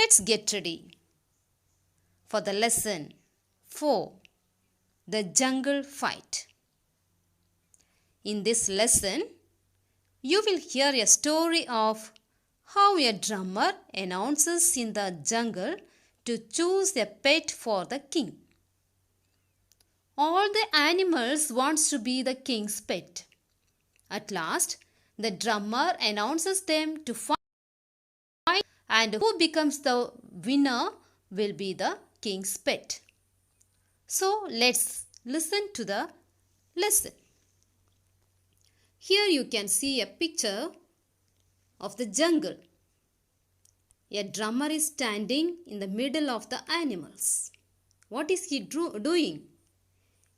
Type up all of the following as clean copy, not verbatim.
Let's get ready for the lesson 4, the jungle fight. In this lesson, you will hear a story of how a drummer announces in the jungle to choose a pet for the king. All the animals wants to be the king's pet. At last, the drummer announces them to fight, and who becomes the winner will be the king's pet. So let's listen to the lesson. Here you can see a picture of the jungle. A drummer is standing in the middle of the animals. What is he doing?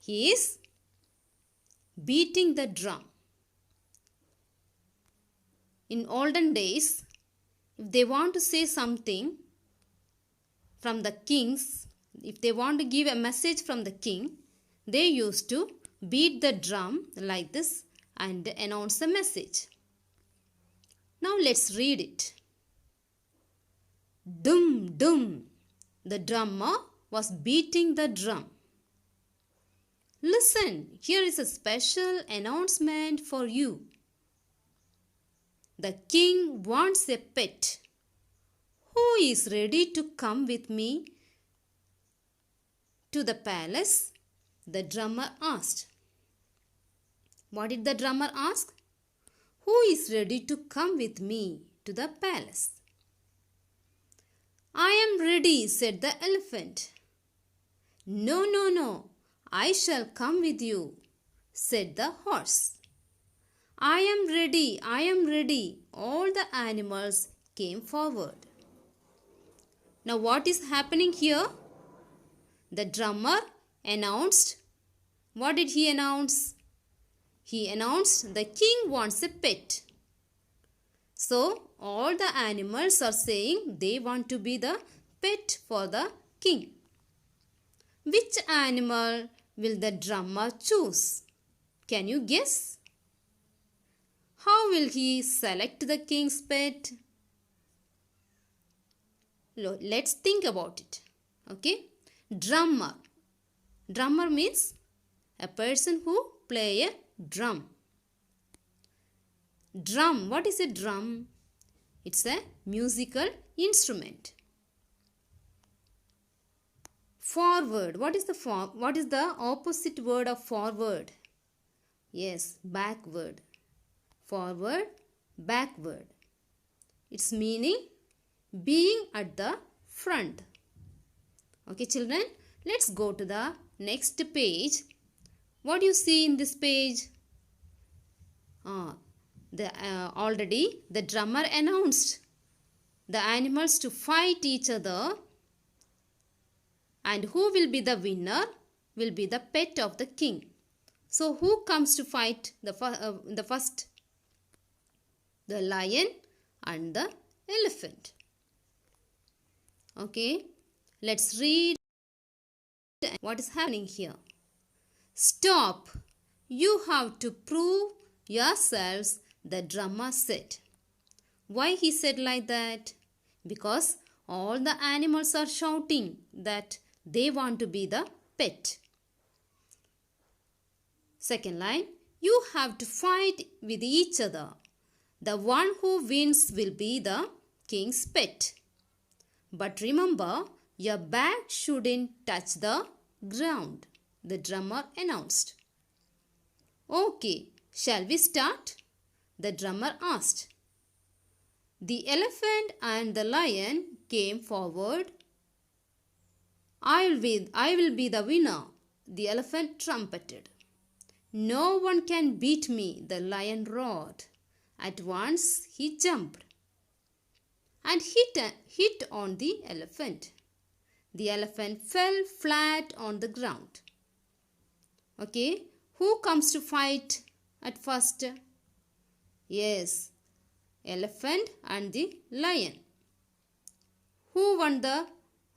He is beating the drum. In olden days, if they want to say something from the kings, if they want to give a message from the king, they used to beat the drum like this and announce the message. Now let's read it. Dum dum. The drummer was beating the drum. Listen, here is a special announcement for you. The king wants a pet. Who is ready to come with me to the palace? The drummer asked. What did the drummer ask? Who is ready to come with me to the palace? I am ready, said the elephant. No, no, no, I shall come with you, said the horse. I am ready, I am ready. All the animals came forward. Now what is happening here? The drummer announced. What did he announce? He announced the king wants a pet. So all the animals are saying they want to be the pet for the king. Which animal will the drummer choose? Can you guess? How will he select the king's pet? Let's think about it. Okay? Drummer. Drummer means a person who play a drum. Drum. What is a drum? It's a musical instrument. Forward. What is the opposite word of forward? Yes, backward. Forward, backward. Its meaning being at the front. Okay, children, let's go to the next page. What do you see in this page? Already the drummer announced the animals to fight each other, and who will be the winner will be the pet of the king. So who comes to fight the first? The lion and the elephant. Okay, let's read what is happening here. Stop! You have to prove yourselves, the drummer said. Why he said like that? Because all the animals are shouting that they want to be the pet. Second line, you have to fight with each other. The one who wins will be the king's pet. But remember, your back shouldn't touch the ground, the drummer announced. Okay, shall we start? The drummer asked. The elephant and the lion came forward. I will be the winner, the elephant trumpeted. No one can beat me, the lion roared. At once he jumped and hit on the elephant. The elephant fell flat on the ground. Okay, who comes to fight at first? Yes, elephant and the lion. Who won the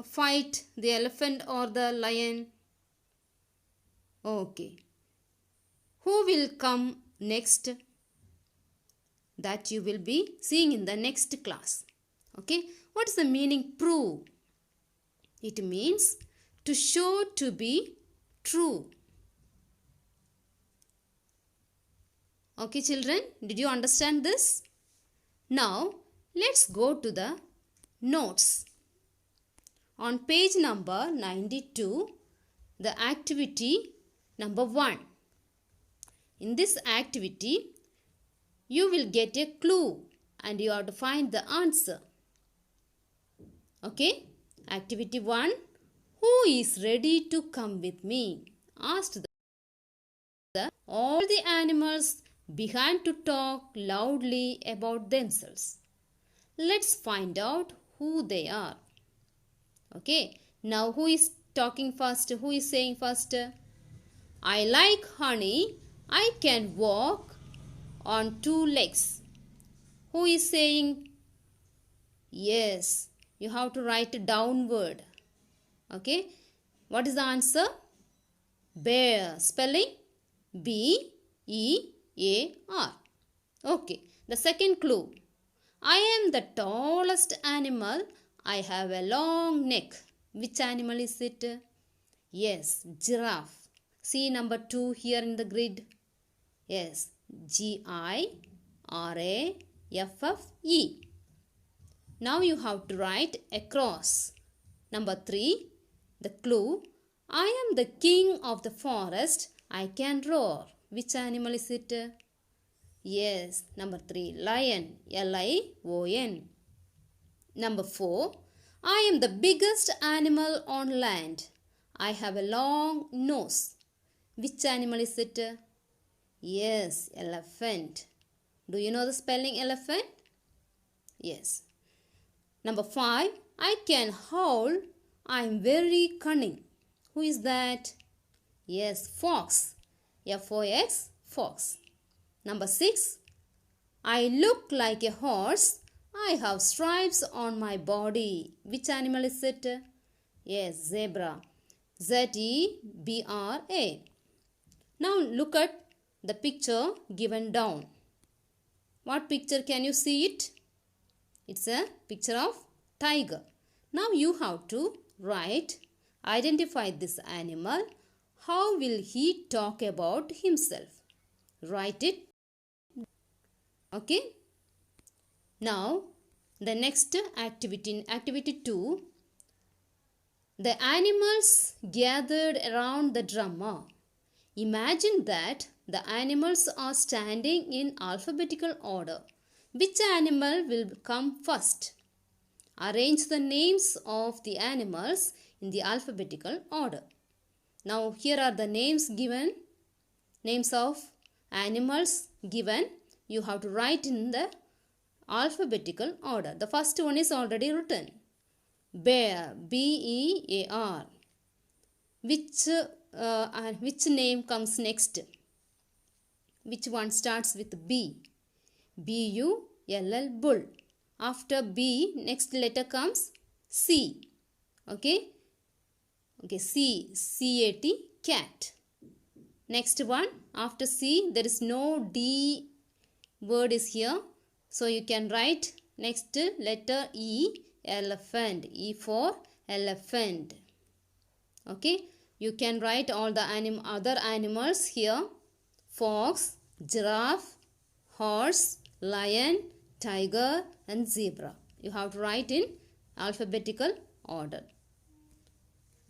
fight, the elephant or the lion? Okay. Who will come next? That you will be seeing in the next class. Okay. What is the meaning prove? It means to show to be true. Okay, children, did you understand this? Now, let's go to the notes. On page number 92, the activity number 1. In this activity, you will get a clue and you have to find the answer. Okay? Activity 1. Who is ready to come with me? Asked all the animals began to talk loudly about themselves. Let's find out who they are. Okay, now who is talking first? Who is saying first? I like honey. I can walk on 2 legs. Who is saying? Yes, you have to write downward. Okay, what is the answer? Bear. Spelling? B-E-A-R. Okay, the second clue. I am the tallest animal. I have a long neck. Which animal is it? Yes, giraffe. See number 2 here in the grid. Yes, G-I-R-A-F-F-E. Now you have to write across. Number 3, the clue. I am the king of the forest. I can roar. Which animal is it? Yes, number 3, lion. L-I-O-N. Number 4, I am the biggest animal on land. I have a long nose. Which animal is it? Yes, elephant. Do you know the spelling elephant? Yes. Number 5, I can howl. I am very cunning. Who is that? Yes, fox. F-O-X, fox. Number 6, I look like a horse. I have stripes on my body. Which animal is it? Yes, zebra. Z-E-B-R-A. Now look at the picture given down. What picture can you see it? It's a picture of tiger. Now you have to write, identify this animal. How will he talk about himself? Write it. Okay. Now the next activity, activity 2. The animals gathered around the drummer. Imagine that the animals are standing in alphabetical order. Which animal will come first? Arrange the names of the animals in the alphabetical order. Now here are the names given. Names of animals given. You have to write in the alphabetical order. The first one is already written. Bear. B-E-A-R. Which name comes next? Which one starts with B? B-U-L-L, bull. After B, next letter comes C. Okay? Okay, C. C-A-T, cat. Next one, after C, there is no D word is here. So you can write next letter E, elephant. E for elephant. Okay? You can write all the other animals here. Fox, giraffe, horse, lion, tiger and zebra. You have to write in alphabetical order.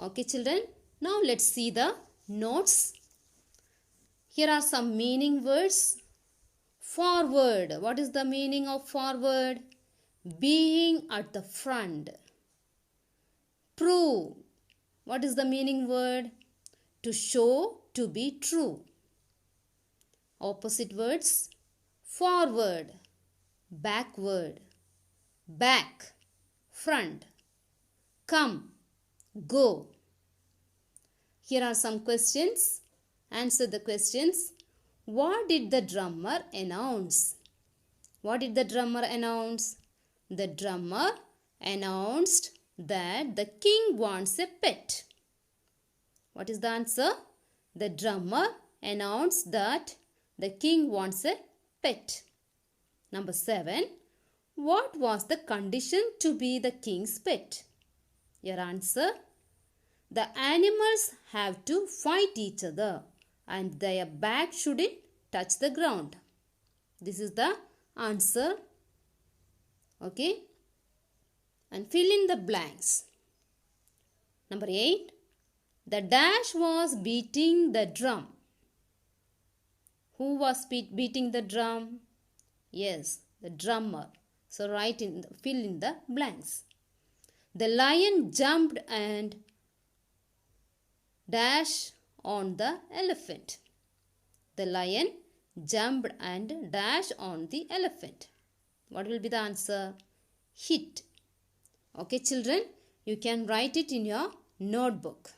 Okay, children. Now let's see the notes. Here are some meaning words. Forward. What is the meaning of forward? Being at the front. Prove. What is the meaning word? To show, to be true. Opposite words. Forward, backward, back, front, come, go. Here are some questions. Answer the questions. What did the drummer announce? What did the drummer announce? The drummer announced that the king wants a pet. What is the answer? The drummer announced that the king wants a pet. Number 7. What was the condition to be the king's pet? Your answer: the animals have to fight each other and their back shouldn't touch the ground. This is the answer. Okay. And fill in the blanks. Number 8. The dash was beating the drum. Who was beating the drum? Yes, the drummer. So fill in the blanks. The lion jumped and dashed on the elephant. The lion jumped and dashed on the elephant. What will be the answer? Hit. Okay, children, you can write it in your notebook.